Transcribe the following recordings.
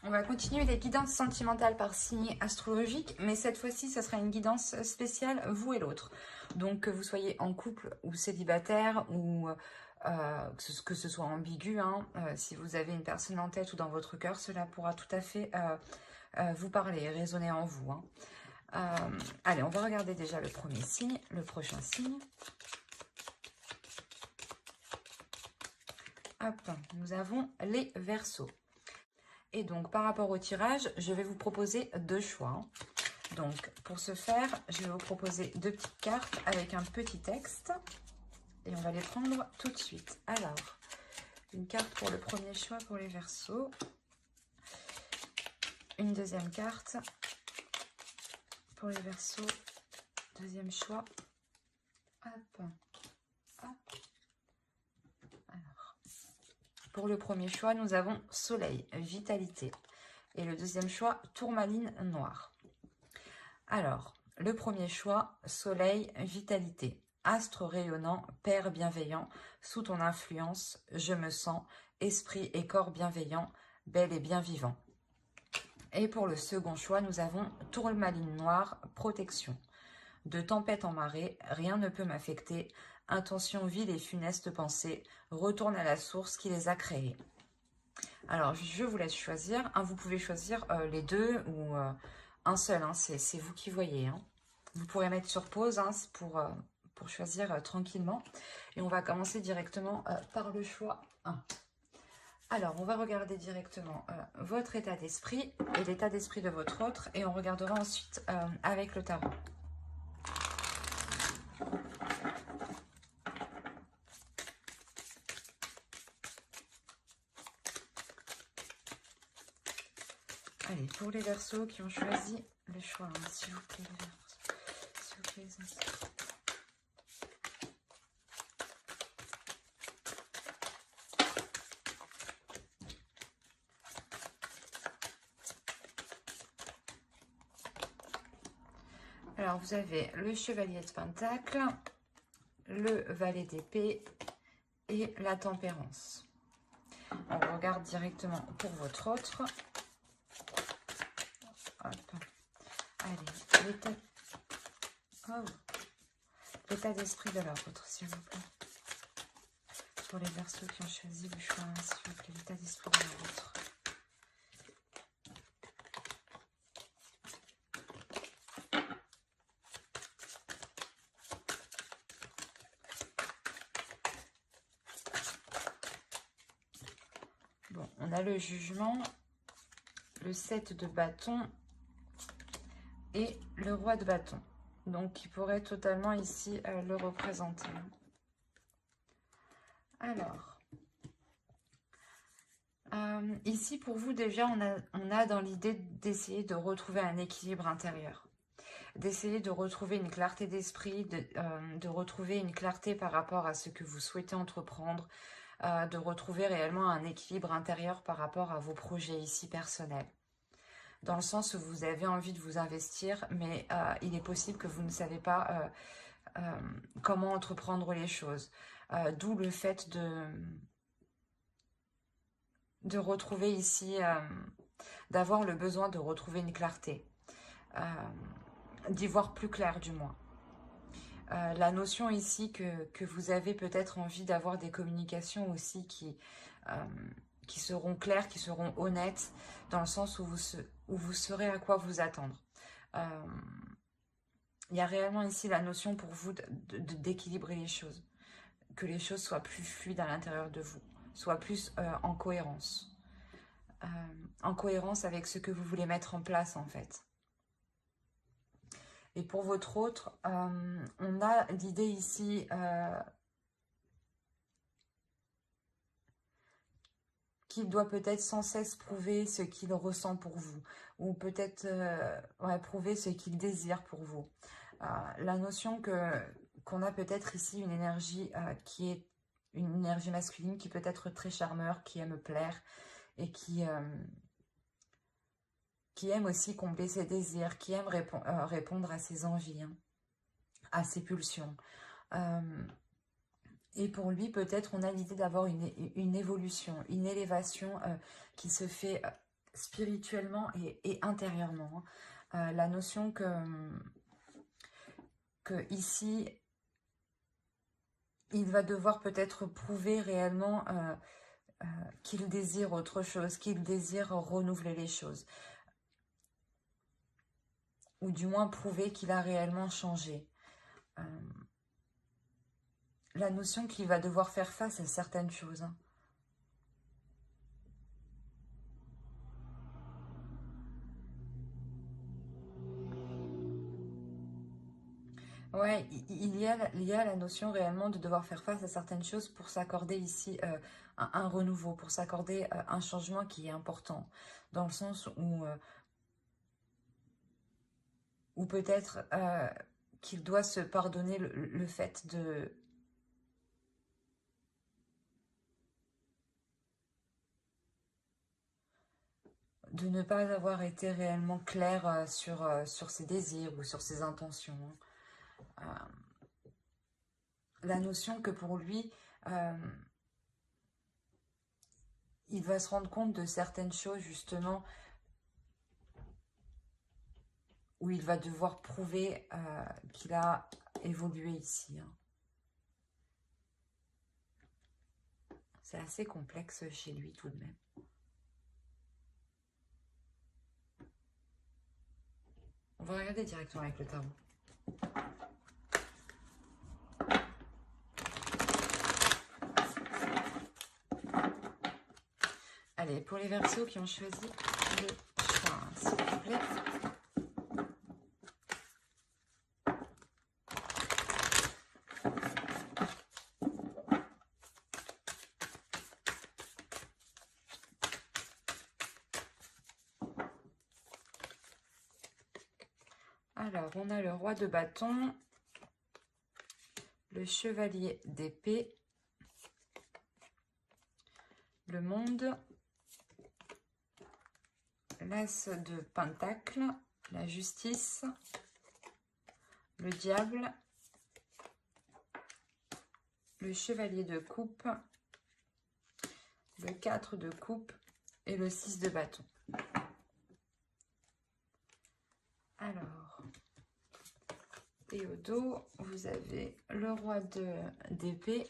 On va continuer les guidances sentimentales par signe astrologique, mais cette fois-ci, ça sera une guidance spéciale, vous et l'autre. Donc, que vous soyez en couple ou célibataire, ou que ce soit ambigu, hein, si vous avez une personne en tête ou dans votre cœur, cela pourra tout à fait vous parler et résonner en vous. Hein. Allez, on va regarder déjà le premier signe, le prochain signe. Hop, nous avons les Verseaux. Et donc, par rapport au tirage, je vais vous proposer deux choix. Donc, pour ce faire, je vais vous proposer deux petites cartes avec un petit texte. Et on va les prendre tout de suite. Alors, une carte pour le premier choix pour les Verseaux. Une deuxième carte pour les Verseaux. Deuxième choix. Hop, hop. Alors, pour le premier choix, nous avons Soleil, Vitalité. Et le deuxième choix, Tourmaline Noire. Alors, le premier choix, Soleil, Vitalité. Astre rayonnant, Père bienveillant, sous ton influence, je me sens, esprit et corps bienveillant, bel et bien vivant. Et pour le second choix, nous avons Tourmaline Noire, Protection. De tempête en marée, rien ne peut m'affecter, intention vile et funeste pensée, retourne à la source qui les a créés. Alors, je vous laisse choisir. Vous pouvez choisir les deux ou un seul, hein, c'est vous qui voyez. Hein. Vous pourrez mettre sur pause hein, pour choisir tranquillement. Et on va commencer directement par le choix 1. Alors, on va regarder directement votre état d'esprit et l'état d'esprit de votre autre. Et on regardera ensuite avec le tarot. Allez, pour les Verseaux qui ont choisi le choix, hein, s'il vous plaît, les Verseaux. S'il vous plaît, les Verseaux. Alors, vous avez le Chevalier de Pentacle, le Valet d'épée et la Tempérance. On regarde directement pour votre autre. Hop. Allez, l'état d'esprit de leur autre, s'il vous plaît. Pour les Verseaux qui ont choisi le choix, s'il vous plaît, l'état d'esprit de leur autre. Bon, on a le Jugement, le 7 de bâton et le Roi de bâton. Donc, qui pourrait totalement ici le représenter. Alors, ici pour vous déjà, on a dans l'idée d'essayer de retrouver un équilibre intérieur. D'essayer de retrouver une clarté d'esprit, de retrouver une clarté par rapport à ce que vous souhaitez entreprendre, de retrouver réellement un équilibre intérieur par rapport à vos projets ici personnels. Dans le sens où vous avez envie de vous investir, mais il est possible que vous ne savez pas comment entreprendre les choses. D'où le fait de retrouver ici, d'avoir le besoin de retrouver une clarté, d'y voir plus clair du moins. La notion ici que vous avez peut-être envie d'avoir des communications aussi qui seront claires, qui seront honnêtes, dans le sens où vous saurez à quoi vous attendre. Il y a réellement ici la notion pour vous d'équilibrer les choses, que les choses soient plus fluides à l'intérieur de vous, soient plus en cohérence avec ce que vous voulez mettre en place en fait. Et pour votre autre, on a l'idée ici qu'il doit peut-être sans cesse prouver ce qu'il ressent pour vous, ou peut-être prouver ce qu'il désire pour vous. La notion qu'on a peut-être ici une énergie qui est une énergie masculine qui peut être très charmeur, qui aime plaire et qui aime aussi combler ses désirs, qui aime répondre à ses envies, hein, à ses pulsions. Et pour lui, peut-être, on a l'idée d'avoir une évolution, une élévation qui se fait spirituellement et intérieurement. La notion que ici, il va devoir peut-être prouver réellement qu'il désire autre chose, qu'il désire renouveler les choses. Ou du moins prouver qu'il a réellement changé. La notion qu'il va devoir faire face à certaines choses. Hein. Ouais, il y a la notion réellement de devoir faire face à certaines choses pour s'accorder ici un renouveau, pour s'accorder un changement qui est important. Dans le sens où peut-être qu'il doit se pardonner le fait de ne pas avoir été réellement clair sur ses désirs ou sur ses intentions. La notion que pour lui, il va se rendre compte de certaines choses justement où il va devoir prouver qu'il a évolué ici. Hein. C'est assez complexe chez lui tout de même. On va regarder directement avec le tarot. Allez, pour les Verseaux qui ont choisi le choix, s'il vous plaît. Alors, on a le roi de bâton, le chevalier d'épée, le monde, l'as de pentacle, la justice, le diable, le chevalier de coupe, le 4 de coupe et le 6 de bâton. Alors, et au dos, vous avez le roi d'épée,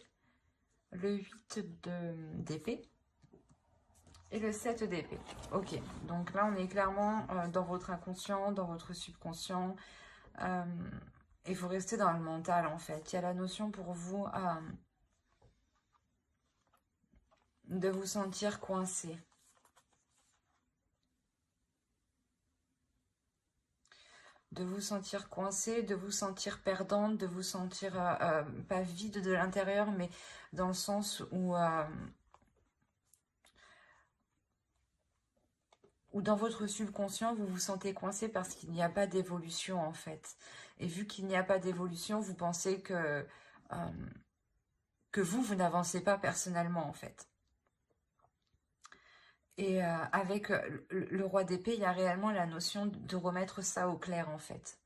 le 8 d'épée et le 7 d'épée. Ok, donc là on est clairement dans votre inconscient, dans votre subconscient. Et vous restez dans le mental en fait. Il y a la notion pour vous de vous sentir coincé. De vous sentir coincé, de vous sentir perdante, de vous sentir pas vide de l'intérieur, mais dans le sens où dans votre subconscient, vous vous sentez coincé parce qu'il n'y a pas d'évolution en fait. Et vu qu'il n'y a pas d'évolution, vous pensez que vous n'avancez pas personnellement en fait. Et avec le roi d'épée, il y a réellement la notion de remettre ça au clair en fait.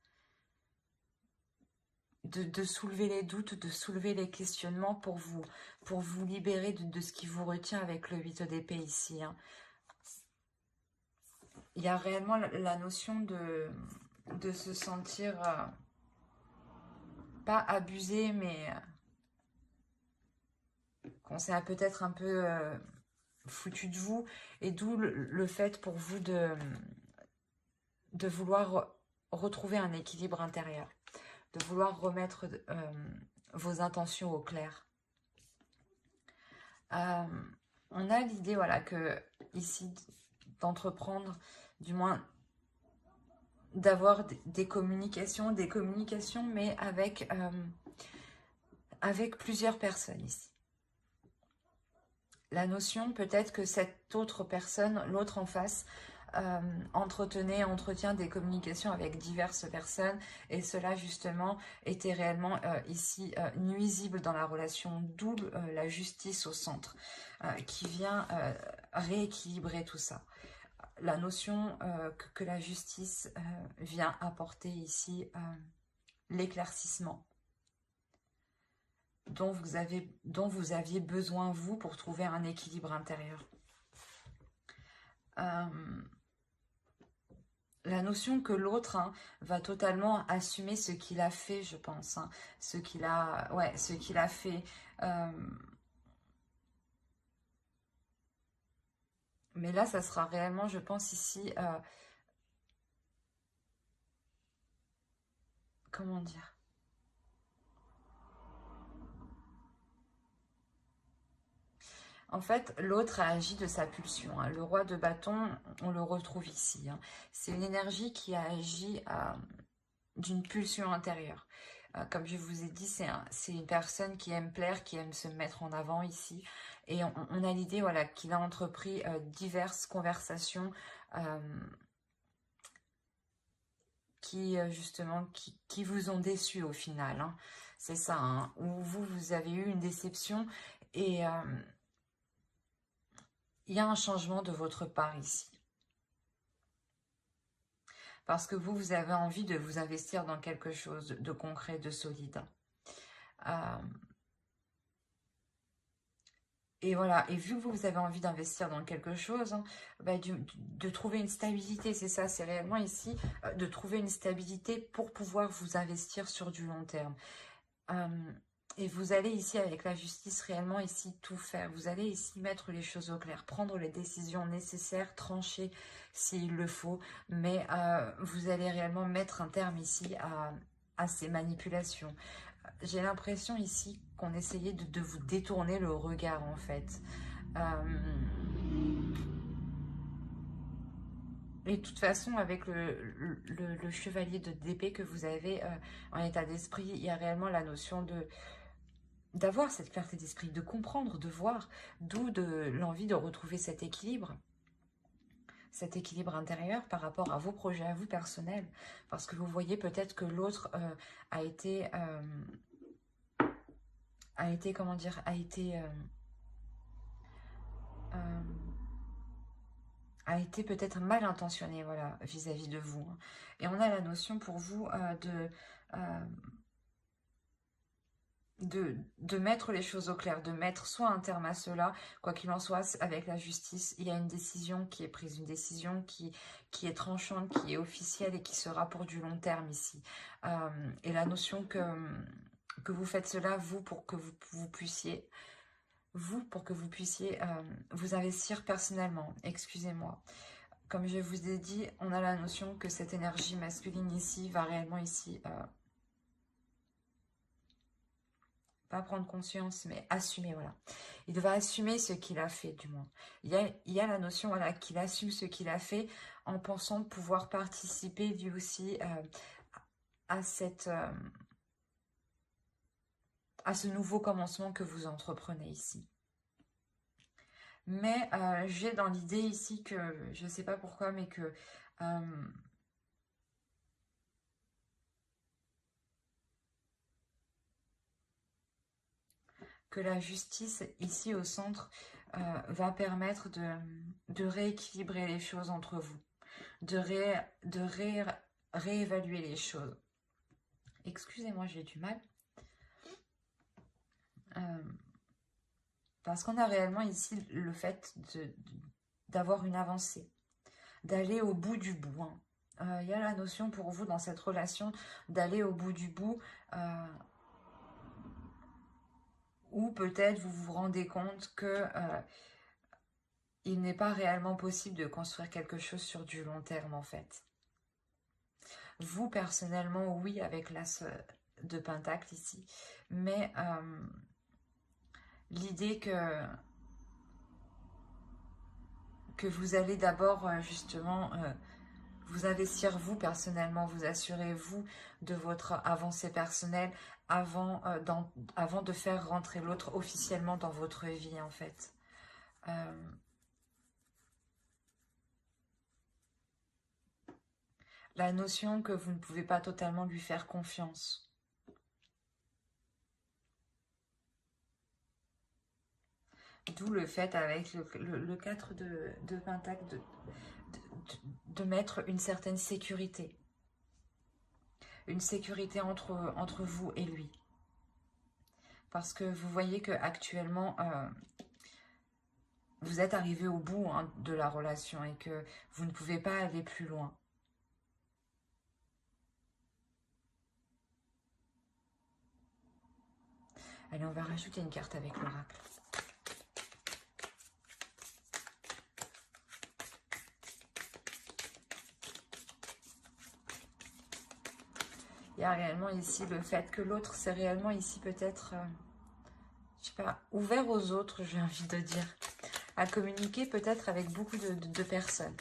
De soulever les doutes, de soulever les questionnements pour vous libérer de ce qui vous retient avec le 8 d'épée ici. Hein. Il y a réellement la notion de se sentir pas abusé, mais qu'on s'est peut-être un peu foutu de vous, et d'où le fait pour vous de vouloir retrouver un équilibre intérieur, de vouloir remettre vos intentions au clair. On a l'idée, voilà, que ici, d'entreprendre, du moins d'avoir des communications, mais avec plusieurs personnes ici. La notion peut-être que cette autre personne, l'autre en face, entretient des communications avec diverses personnes, et cela justement était réellement ici nuisible dans la relation, d'où la justice au centre, qui vient rééquilibrer tout ça. La notion que la justice vient apporter ici l'éclaircissement dont vous aviez besoin, vous, pour trouver un équilibre intérieur. La notion que l'autre va totalement assumer ce qu'il a fait, je pense. Ce qu'il a, ouais, ce qu'il a fait. Mais là, ça sera réellement, je pense ici, comment dire? En fait, l'autre a agi de sa pulsion. Le roi de bâton, on le retrouve ici. C'est une énergie qui a agi d'une pulsion intérieure. Comme je vous ai dit, c'est une personne qui aime plaire, qui aime se mettre en avant ici. Et on a l'idée voilà, qu'il a entrepris diverses conversations justement, qui vous ont déçu au final. C'est ça, où vous avez eu une déception et il y a un changement de votre part ici. Parce que vous avez envie de vous investir dans quelque chose de concret, de solide. Et voilà, et vu que vous avez envie d'investir dans quelque chose, de trouver une stabilité, c'est ça, c'est réellement ici, de trouver une stabilité pour pouvoir vous investir sur du long terme. Et vous allez ici, avec la justice, réellement ici tout faire. Vous allez ici mettre les choses au clair, prendre les décisions nécessaires, trancher s'il le faut, mais vous allez réellement mettre un terme ici à ces manipulations. J'ai l'impression ici qu'on essayait de vous détourner le regard en fait. Et de toute façon, avec le chevalier d'épée que vous avez en état d'esprit, il y a réellement la notion d'avoir cette clarté d'esprit, de comprendre, de voir, d'où l'envie de retrouver cet équilibre intérieur par rapport à vos projets, à vous personnels, parce que vous voyez peut-être que l'autre comment dire, a été peut-être mal intentionné, voilà, vis-à-vis de vous. Et on a la notion pour vous de mettre les choses au clair, de mettre soit un terme à cela, quoi qu'il en soit, avec la justice, il y a une décision qui est prise, une décision qui est tranchante, qui est officielle et qui sera pour du long terme ici. Et la notion que vous faites cela, vous, pour que vous puissiez vous investir personnellement, excusez-moi. Comme je vous ai dit, on a la notion que cette énergie masculine ici va réellement ici pas prendre conscience, mais assumer, voilà. Il va assumer ce qu'il a fait, du moins. Il y a la notion, voilà, qu'il assume ce qu'il a fait en pensant pouvoir participer, lui aussi, à ce nouveau commencement que vous entreprenez ici. Mais j'ai dans l'idée ici que, je ne sais pas pourquoi, mais que la justice, ici au centre, va permettre de rééquilibrer les choses entre vous, de réévaluer les choses. Excusez-moi, j'ai du mal. Parce qu'on a réellement ici le fait d'avoir une avancée, d'aller au bout du bout. Il y a la notion pour vous dans cette relation d'aller au bout du bout, ou peut-être vous vous rendez compte que il n'est pas réellement possible de construire quelque chose sur du long terme en fait. Vous personnellement, oui, avec l'as de Pentacle ici, mais l'idée que vous allez d'abord justement vous investir vous personnellement, vous assurer vous de votre avancée personnelle avant de faire rentrer l'autre officiellement dans votre vie en fait. La notion que vous ne pouvez pas totalement lui faire confiance. D'où le fait avec le 4 de Pentacle de mettre une certaine sécurité. Une sécurité entre vous et lui. Parce que vous voyez qu'actuellement, vous êtes arrivé au bout hein, de la relation et que vous ne pouvez pas aller plus loin. Allez, on va rajouter une carte avec l'oracle. Il y a réellement ici le fait que l'autre, c'est réellement ici peut-être, je sais pas, ouvert aux autres, j'ai envie de dire. À communiquer peut-être avec beaucoup de personnes.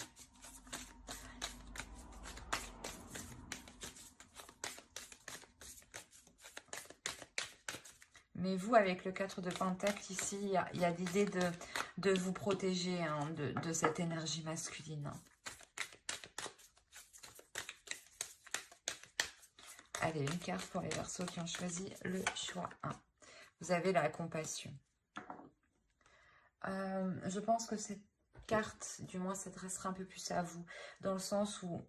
Mais vous, avec le 4 de Pentacle, ici, il y a l'idée de vous protéger hein, de cette énergie masculine. Allez, une carte pour les Verseaux qui ont choisi le choix 1. Vous avez la compassion. Je pense que cette carte, du moins, s'adressera un peu plus à vous, dans le sens où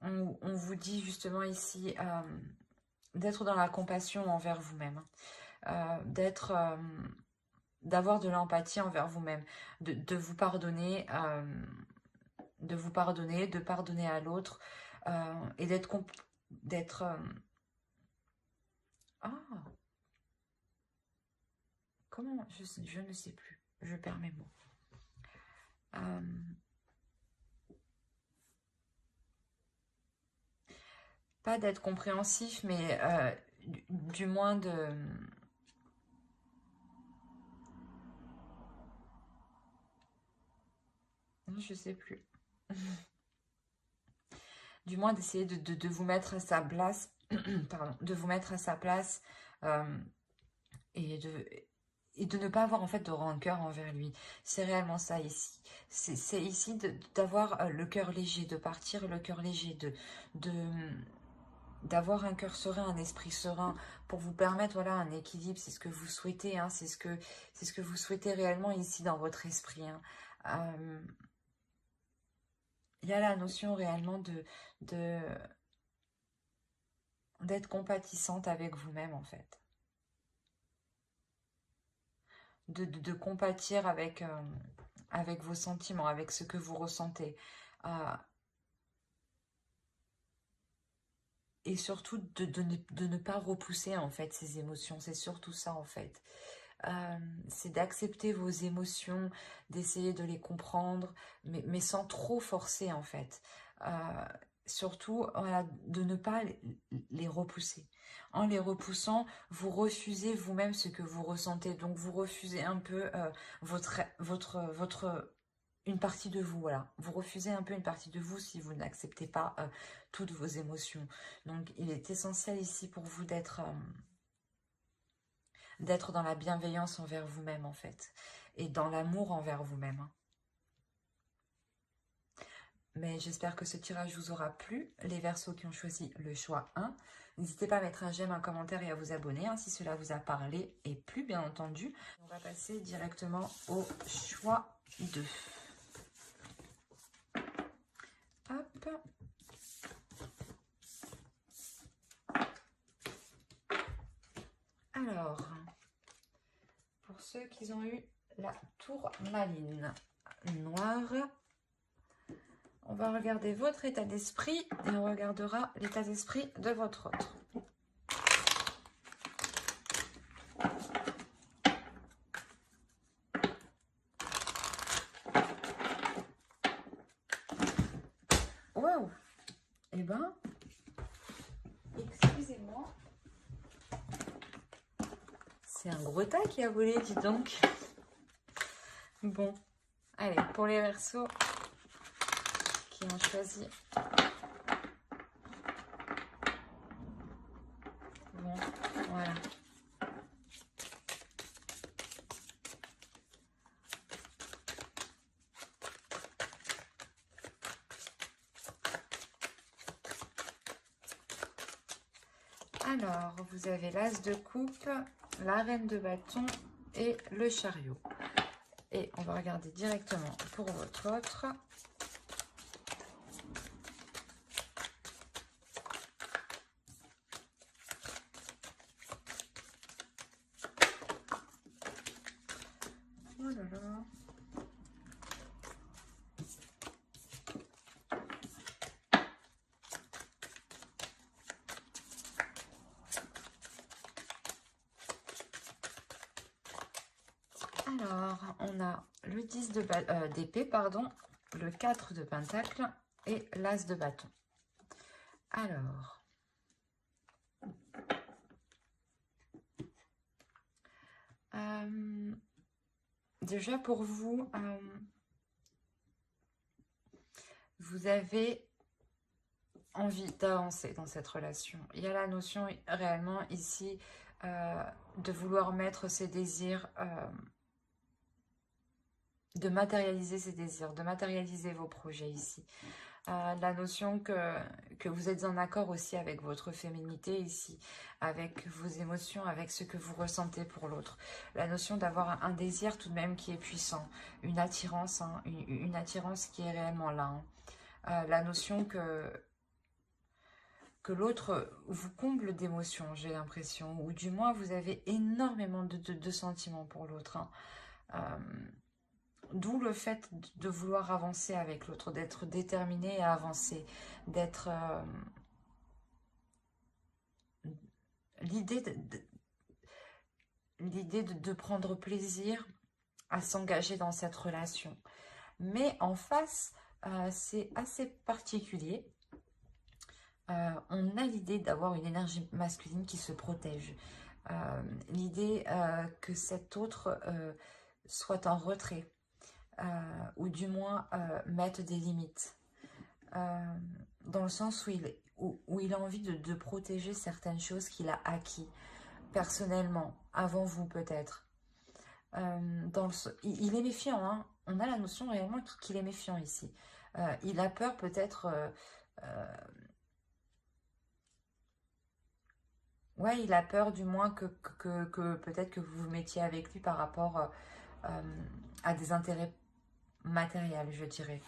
on vous dit justement ici d'être dans la compassion envers vous-même, d'avoir de l'empathie envers vous-même, de vous pardonner, de pardonner à l'autre, et d'être comment je ne sais plus, je perds mes mots. Pas d'être compréhensif, mais du moins de... Je sais plus. Du moins d'essayer de vous mettre à sa place, pardon, de vous mettre à sa place et de ne pas avoir en fait de rancœur envers lui. C'est réellement ça ici. C'est ici d'avoir le cœur léger, de partir le cœur léger, d'avoir un cœur serein, un esprit serein, pour vous permettre voilà, un équilibre, c'est ce que vous souhaitez, hein, c'est ce que vous souhaitez réellement ici dans votre esprit. Hein. Il y a la notion réellement d'être compatissante avec vous-même en fait. De compatir avec vos sentiments, avec ce que vous ressentez. Et surtout de ne pas repousser en fait ces émotions. C'est surtout ça en fait. C'est d'accepter vos émotions, d'essayer de les comprendre, mais sans trop forcer en fait. Surtout, voilà, de ne pas les repousser. En les repoussant, vous refusez vous-même ce que vous ressentez. Donc, vous refusez un peu une partie de vous, voilà. Vous refusez un peu une partie de vous si vous n'acceptez pas toutes vos émotions. Donc, il est essentiel ici pour vous d'être dans la bienveillance envers vous-même, en fait. Et dans l'amour envers vous-même. Hein. Mais j'espère que ce tirage vous aura plu. Les Verseaux qui ont choisi le choix 1. N'hésitez pas à mettre un j'aime, un commentaire et à vous abonner hein, si cela vous a parlé et plu, bien entendu. On va passer directement au choix 2. Hop. Alors, pour ceux qui ont eu la tourmaline noire, on va regarder votre état d'esprit et on regardera l'état d'esprit de votre autre. Waouh! Eh ben, excusez-moi. C'est un gros tas qui a volé, dis donc. Bon, allez, pour les Verseaux qui ont choisi. Bon, voilà. Alors, vous avez l'As de coupe, la Reine de bâton et le chariot. Et on va regarder directement pour votre autre. Voilà. Alors, on a le 10 d'épée, pardon, le 4 de pentacle et l'as de bâton. Alors, déjà pour vous, vous avez envie d'avancer dans cette relation. Il y a la notion réellement ici de vouloir mettre ses désirs, de matérialiser ses désirs, de matérialiser vos projets ici. La notion que vous êtes en accord aussi avec votre féminité ici, avec vos émotions, avec ce que vous ressentez pour l'autre. La notion d'avoir un désir tout de même qui est puissant, une attirance, hein, une attirance qui est réellement là. Hein. La notion que l'autre vous comble d'émotions, j'ai l'impression, ou du moins vous avez énormément de sentiments pour l'autre. Hein. D'où le fait de vouloir avancer avec l'autre, d'être déterminé à avancer, d'être... l'idée de prendre plaisir à s'engager dans cette relation. Mais en face, c'est assez particulier. On a l'idée d'avoir une énergie masculine qui se protège. L'idée que cet autre soit en retrait. Ou du moins mettre des limites, dans le sens où il a envie de protéger certaines choses qu'il a acquis personnellement, avant vous peut-être. Il est méfiant, hein. On a la notion réellement qu'il est méfiant ici. Il a peur peut-être... ouais, il a peur du moins que peut-être que vous vous mettiez avec lui par rapport à des intérêts matériel, je dirais.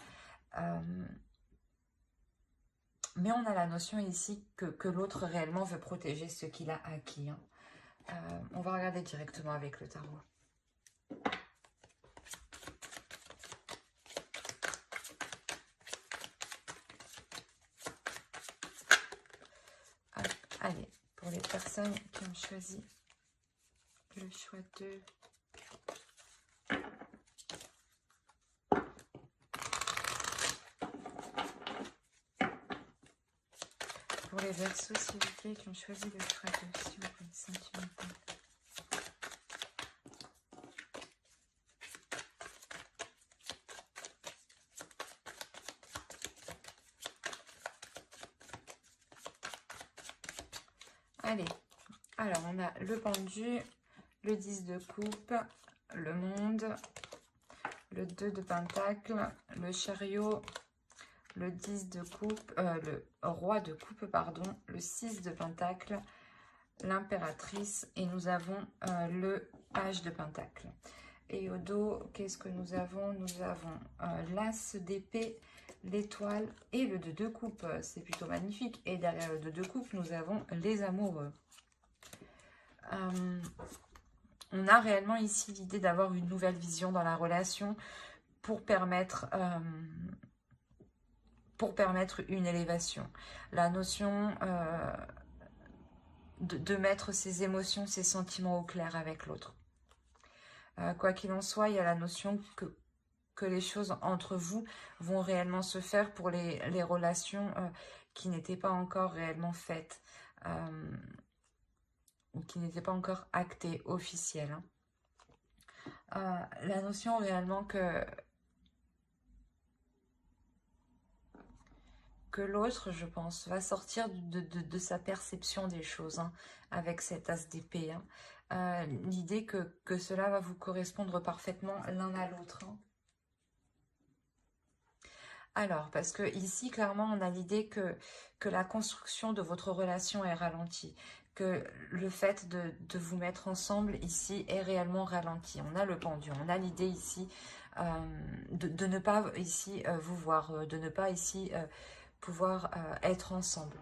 Mais on a la notion ici que l'autre réellement veut protéger ce qu'il a acquis. Hein. On va regarder directement avec le tarot. Allez, pour les personnes qui ont choisi le choix de... Pour les Verseaux, s'il vous plaît, qui ont choisi le choix de, s'il vous plaît, sentimental. Allez, alors on a le pendu, le 10 de coupe, le monde, le 2 de pentacle, le chariot, le 10 de coupe, le roi de coupe, pardon, le 6 de pentacle, l'impératrice, et nous avons le page de pentacle. Et au dos, qu'est-ce que nous avons? Nous avons l'as d'épée, l'étoile et le 2 de coupe. C'est plutôt magnifique. Et derrière le 2 de coupe, nous avons les amoureux. On a réellement ici l'idée d'avoir une nouvelle vision dans la relation pour permettre une élévation. La notion de mettre ses émotions, ses sentiments au clair avec l'autre. Quoi qu'il en soit, il y a la notion que les choses entre vous vont réellement se faire pour les relations qui n'étaient pas encore réellement faites, ou qui n'étaient pas encore actées, officielles. Hein. La notion réellement que l'autre, je pense, va sortir de sa perception des choses, hein, avec cet as d'épée. Hein. L'idée que cela va vous correspondre parfaitement l'un à l'autre. Hein. Alors, parce que ici, clairement, on a l'idée que la construction de votre relation est ralentie, que le fait de vous mettre ensemble ici est réellement ralenti. On a le pendu, on a l'idée ici de ne pas ici vous voir, de ne pas ici pouvoir être ensemble.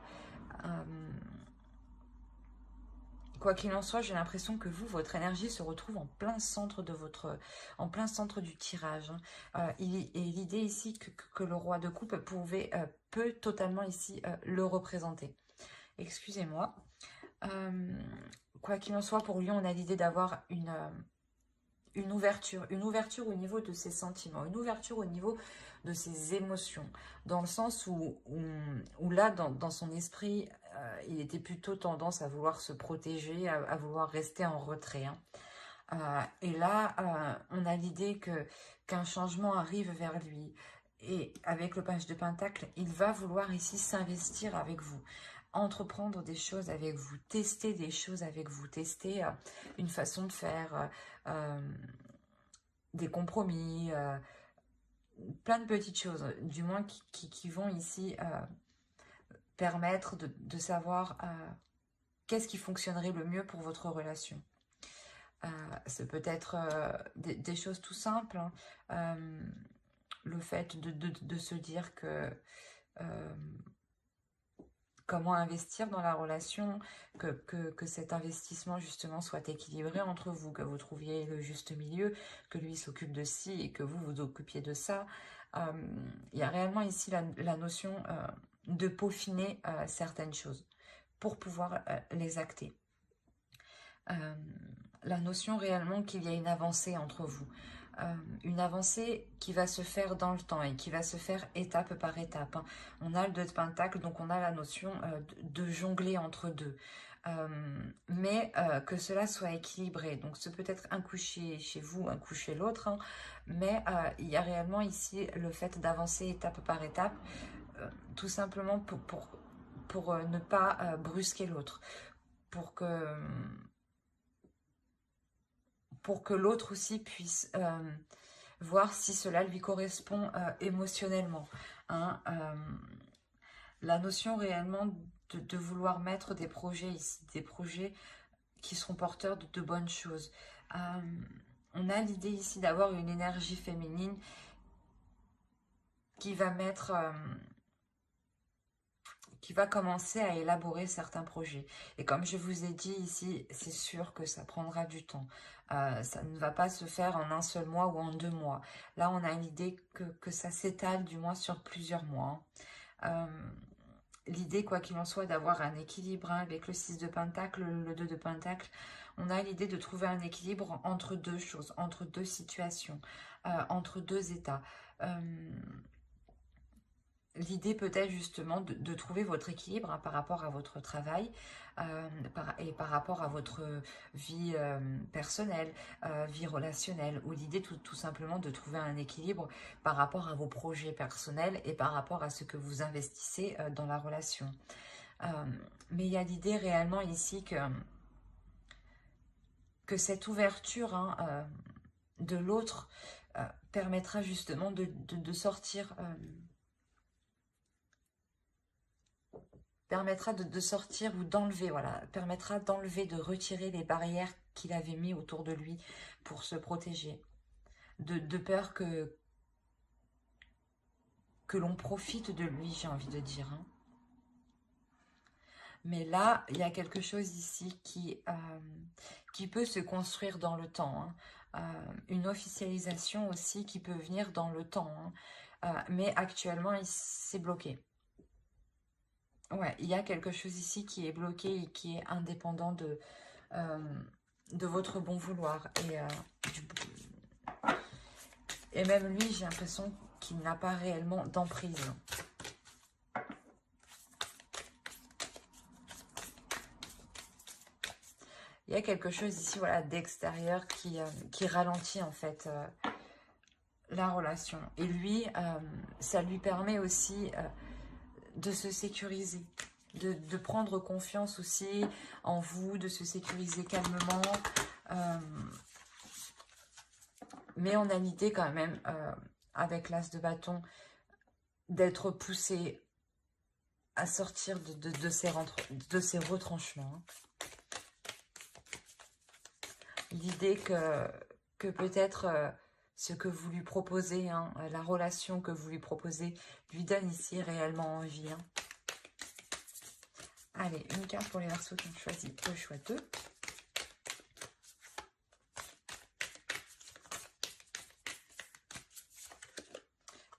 Quoi qu'il en soit, j'ai l'impression que vous, votre énergie se retrouve en plein centre en plein centre du tirage. Hein. Et l'idée ici que le roi de coupe peut totalement ici le représenter. Excusez-moi. Quoi qu'il en soit, pour lui, on a l'idée d'avoir une ouverture au niveau de ses sentiments, une ouverture au niveau de ses émotions, dans le sens où là, dans son esprit, il était plutôt tendance à vouloir se protéger, à vouloir rester en retrait, hein. Et là, on a l'idée qu'un changement arrive vers lui. Et avec le page de Pentacle, il va vouloir ici s'investir avec vous, entreprendre des choses avec vous, tester des choses avec vous, tester une façon de faire, des compromis, plein de petites choses, du moins qui vont ici permettre de savoir qu'est-ce qui fonctionnerait le mieux pour votre relation. C'est peut-être des choses tout simples, hein. Le fait de se dire que comment investir dans la relation, que cet investissement justement soit équilibré entre vous, que vous trouviez le juste milieu, que lui s'occupe de ci et que vous vous occupiez de ça. Il y a réellement ici la notion de peaufiner certaines choses pour pouvoir les acter. La notion réellement qu'il y a une avancée entre vous. Une avancée qui va se faire dans le temps et qui va se faire étape par étape, hein. On a le 2 de Pentacle, donc on a la notion de jongler entre deux. Mais que cela soit équilibré. Donc c'est peut-être un coup chez vous, un coup chez l'autre, hein, mais il y a réellement ici le fait d'avancer étape par étape, tout simplement pour ne pas brusquer l'autre, pour que l'autre aussi puisse voir si cela lui correspond émotionnellement, hein. La notion réellement de vouloir mettre des projets ici, des projets qui seront porteurs de bonnes choses. On a l'idée ici d'avoir une énergie féminine qui va mettre... qui va commencer à élaborer certains projets. Et comme je vous ai dit ici, c'est sûr que ça prendra du temps. Ça ne va pas se faire en un seul mois ou en 2 mois. Là, on a l'idée que ça s'étale du moins sur plusieurs mois, hein. L'idée, quoi qu'il en soit, d'avoir un équilibre, hein, avec le 6 de Pentacle, le 2 de Pentacle. On a l'idée de trouver un équilibre entre deux choses, entre deux situations, entre deux états. L'idée peut-être justement de trouver votre équilibre, hein, par rapport à votre travail et par rapport à votre vie personnelle, vie relationnelle, ou l'idée tout simplement de trouver un équilibre par rapport à vos projets personnels et par rapport à ce que vous investissez dans la relation. Mais il y a l'idée réellement ici que cette ouverture, hein, de l'autre permettra justement de sortir... permettra de sortir ou d'enlever, voilà, permettra d'enlever, de retirer les barrières qu'il avait mis autour de lui pour se protéger. De peur que l'on profite de lui, j'ai envie de dire, hein. Mais là, il y a quelque chose ici qui peut se construire dans le temps, hein. Une officialisation aussi qui peut venir dans le temps, hein. Mais actuellement, c'est bloqué. Ouais, il y a quelque chose ici qui est bloqué et qui est indépendant de votre bon vouloir. Et même lui, j'ai l'impression qu'il n'a pas réellement d'emprise. Il y a quelque chose ici, voilà, d'extérieur qui ralentit en fait la relation. Et lui, ça lui permet aussi de se sécuriser, de prendre confiance aussi en vous, de se sécuriser calmement. Mais on a l'idée quand même, avec l'as de bâton, d'être poussé à sortir de ces retranchements, hein. L'idée que peut-être ce que vous lui proposez, hein, la relation que vous lui proposez, lui donne ici réellement envie, hein. Allez, une carte pour les Verseaux qui ont choisi le choix 2.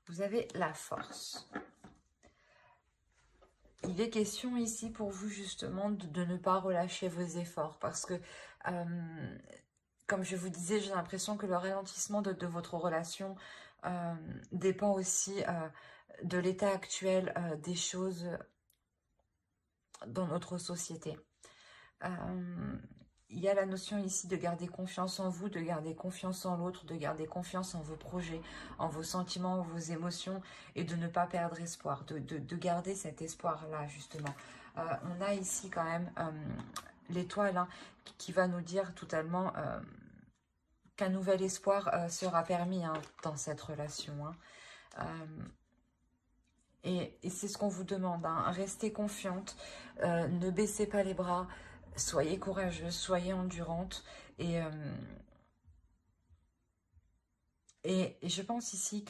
Vous avez la force. Il est question ici pour vous justement de ne pas relâcher vos efforts, parce que comme je vous disais, j'ai l'impression que le ralentissement de votre relation dépend aussi de l'état actuel des choses dans notre société. Il y a la notion ici de garder confiance en vous, de garder confiance en l'autre, de garder confiance en vos projets, en vos sentiments, en vos émotions, et de ne pas perdre espoir, de garder cet espoir-là, justement. On a ici quand même l'étoile hein, qui va nous dire totalement qu'un nouvel espoir sera permis hein, dans cette relation. Hein. Et c'est ce qu'on vous demande, hein. Restez confiante, ne baissez pas les bras, soyez courageuse, soyez endurante. Et je pense ici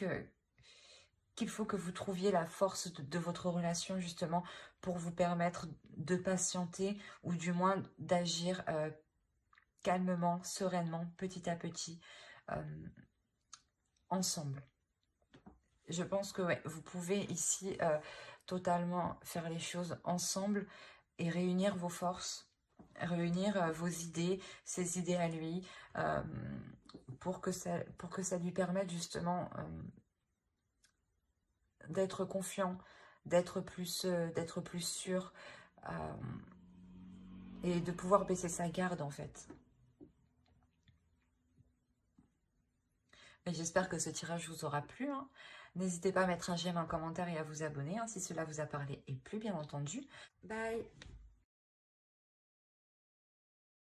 qu'il faut que vous trouviez la force de votre relation justement pour vous permettre de patienter ou du moins d'agir calmement, sereinement, petit à petit, ensemble. Je pense que ouais, vous pouvez ici totalement faire les choses ensemble et réunir vos forces, réunir vos idées, ses idées à lui, pour que ça lui permette justement d'être confiant, d'être plus sûr et de pouvoir baisser sa garde en fait. J'espère que ce tirage vous aura plu. Hein. N'hésitez pas à mettre un j'aime, un commentaire et à vous abonner hein, si cela vous a parlé et plu bien entendu. Bye!